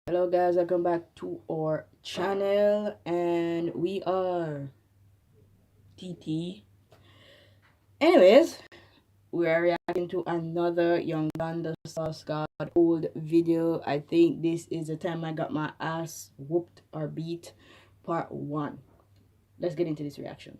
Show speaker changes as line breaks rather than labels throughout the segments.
Hello guys, welcome back to our channel, and we are TT. Anyways, we are reacting to another Young Uganda Sauce God old video. I think this is the time I got my ass whooped or beat, part 1. Let's get into this reaction.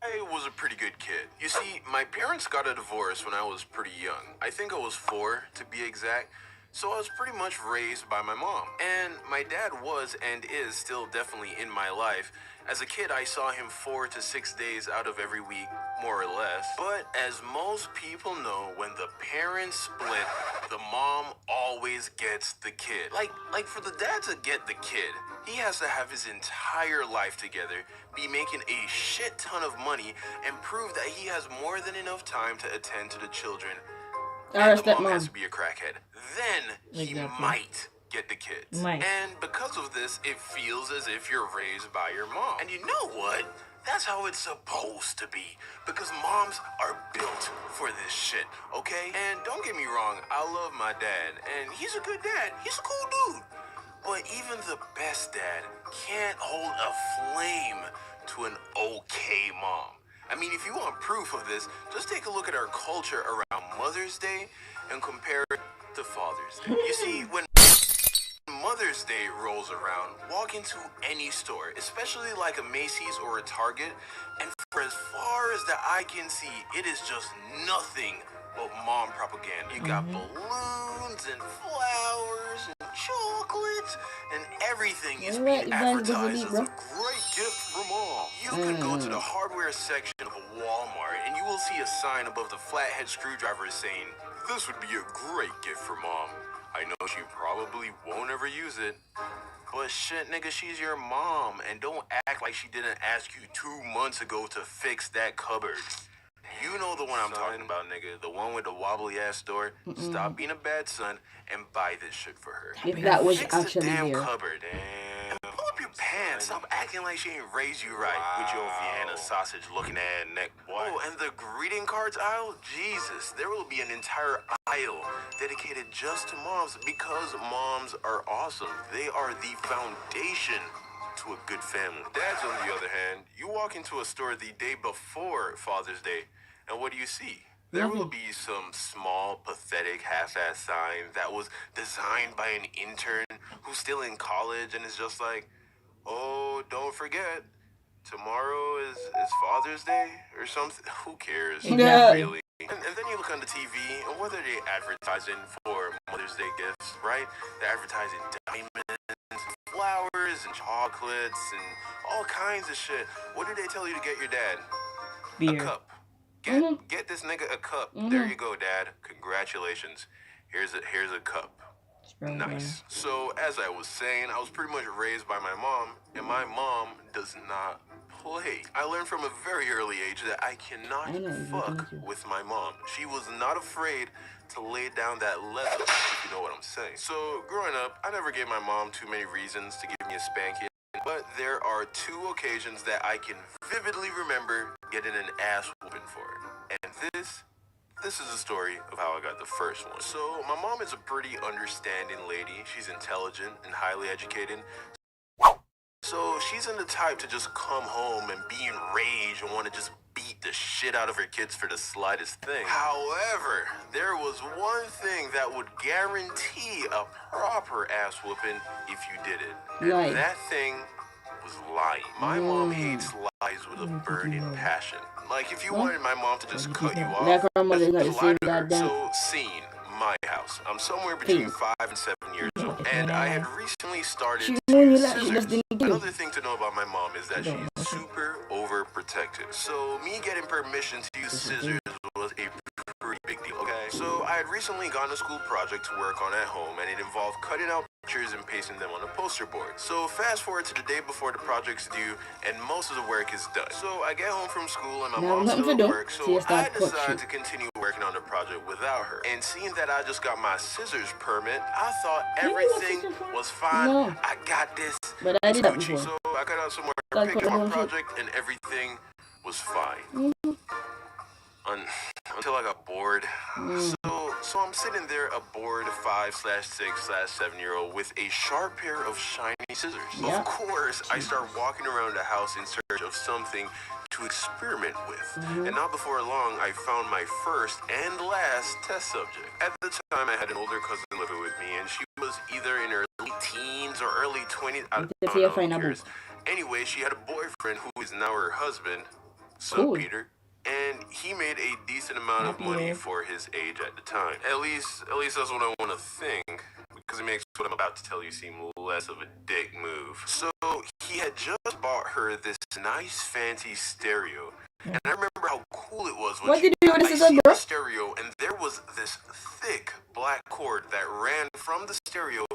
I was a pretty good kid. You see, my parents got a divorce when I was pretty young. I think I was 4 to be exact. So I was pretty much raised by my mom. And my dad was and is still definitely in my life. As a kid, I saw him 4 to 6 days out of every week, more or less. But as most people know, when the parents split, the mom always gets the kid. Like for the dad to get the kid, he has to have his entire life together, be making a shit ton of money, and prove that he has more than enough time to attend to the children. And the mom has to be a crackhead. Then he might get the kids. And because of this, it feels as if you're raised by your mom. And you know what? That's how it's supposed to be. Because moms are built for this shit, okay? And don't get me wrong, I love my dad. And he's a good dad. He's a cool dude. But even the best dad can't hold a flame to an okay mom. I mean, if you want proof of this, just take a look at our culture around Mother's Day and compare it to Father's Day. You see, when Mother's Day rolls around, walk into any store, especially like a Macy's or a Target, and for as far as the eye can see, it is just nothing but mom propaganda. You got balloons and flowers and chocolates, and everything is being advertised as a great gift for mom. You could go to the hardware section of a Walmart and you will see a sign above the flathead screwdriver saying, "This would be a great gift for mom. I know she probably won't ever use it, but shit, nigga, she's your mom, and don't act like she didn't ask you 2 months ago to fix that cupboard." You know the one I'm talking about, nigga. The one with the wobbly ass door. Stop being a bad son and buy this shit for her.
If that was
Fix
actually
the damn
there.
cupboard. And pull up your pants. Stop acting like she ain't raised you right with your Vienna sausage looking at neck. Oh, and the greeting cards aisle? Jesus, there will be an entire aisle dedicated just to moms because moms are awesome. They are the foundation to a good family. Dads, on the other hand, you walk into a store the day before Father's Day, and what do you see? There will be some small, pathetic, half-ass sign that was designed by an intern who's still in college and is just like, "Oh, don't forget, tomorrow is Father's Day," or something. Who cares?
Yeah.
Really? And then you look on the TV, and what are they advertising for Mother's Day gifts, right? They're advertising diamonds, flowers, and chocolates, and all kinds of shit. What do they tell you to get your dad?
Beer.
A cup. Get this nigga a cup. There you go, Dad. Congratulations. Here's a cup. Nice. So, as I was saying, I was pretty much raised by my mom, and my mom does not play. I learned from a very early age that I cannot fuck with my mom. She was not afraid to lay down that leather, if you know what I'm saying. So, growing up, I never gave my mom too many reasons to give me a spanking, but there are 2 occasions that I can vividly remember getting an ass whooping for. And this is the story of how I got the first one. So, my mom is a pretty understanding lady. She's intelligent and highly educated. So, she's in the type to just come home and be enraged and want to just beat the shit out of her kids for the slightest thing. However, there was one thing that would guarantee a proper ass whooping if you did it. And that thing was lying. My mom hates lies with a burning passion. Like, if you wanted my mom to just cut you off, just lie to her. So, scene, my house. I'm somewhere between 5 and 7 years old, and I had recently started to use scissors. Another thing to know about my mom is that she's super overprotective. So, me getting permission to use scissors was a pretty big deal, okay? So, I had recently gone to school project to work on at home, and it involved cutting out pictures and pasting them on a poster board. So fast forward to the day before the project's due, and most of the work is done. So I get home from school and my mom's still at work, so I decide to continue working on the project without her. And seeing that I just got my scissors permit, I thought everything was fine. I got this.
But I did that before.
So I got out somewhere, picked up my project, and everything was fine. un- until I got bored. So I'm sitting there, a bored 5/6/7-year-old with a sharp pair of shiny scissors.
Yeah.
Of course, I start walking around the house in search of something to experiment with. And not before long, I found my first and last test subject. At the time, I had an older cousin living with me, and she was either in her late teens or early 20s. I don't know, who cares? Anyway, she had a boyfriend who is now her husband.
Cool.
Peter. And he made a decent amount of money for his age at the time. At least that's what I want to think, because it makes what I'm about to tell you seem less of a dick move. So he had just bought her this nice fancy stereo, and I remember how cool it was when
What did you do with
I
this,
see
bro?
the stereo, and there was this thick black cord that ran from the stereo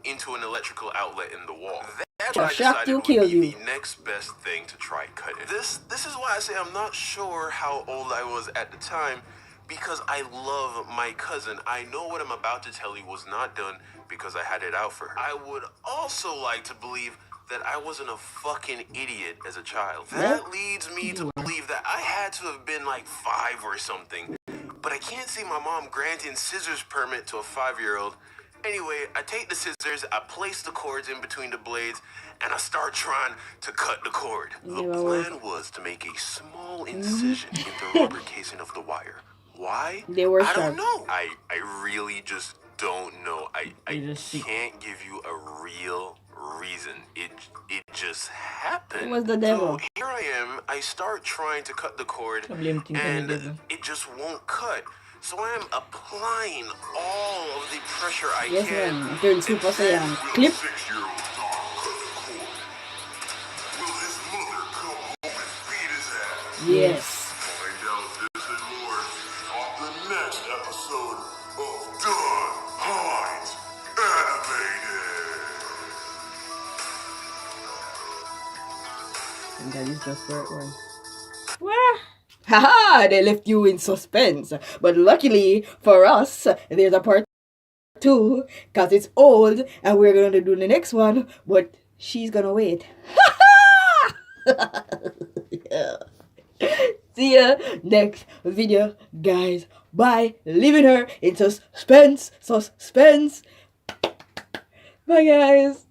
into an electrical outlet in the wall. That's what I decided would be the next best thing to try cutting. This is why I say I'm not sure how old I was at the time, because I love my cousin. I know what I'm about to tell you was not done because I had it out for her. I would also like to believe that I wasn't a fucking idiot as a child. That leads me to believe that I had to have been like 5 or something. But I can't see my mom granting scissors permit to a 5-year-old. Anyway, I take the scissors, I place the cords in between the blades, and I start trying to cut the cord. The plan was to make a small incision in the rubber casing of the wire. Why? I don't know. I really just don't know. I can't give you a real reason. It just happened.
It was the devil.
So here I am. I start trying to cut the cord, and it just won't cut. So I am applying all of the pressure I can.
Man. Turn Super Saiyan. Clip. Yes.
Find out this and more on the next episode of Done Hines Animated.
And that is just where it was. Haha! They left you in suspense. But luckily for us, there's a part 2, because it's old and we're gonna do the next one, but she's gonna wait. Yeah. See ya next video, guys. Bye. Leaving her in suspense. Bye, guys.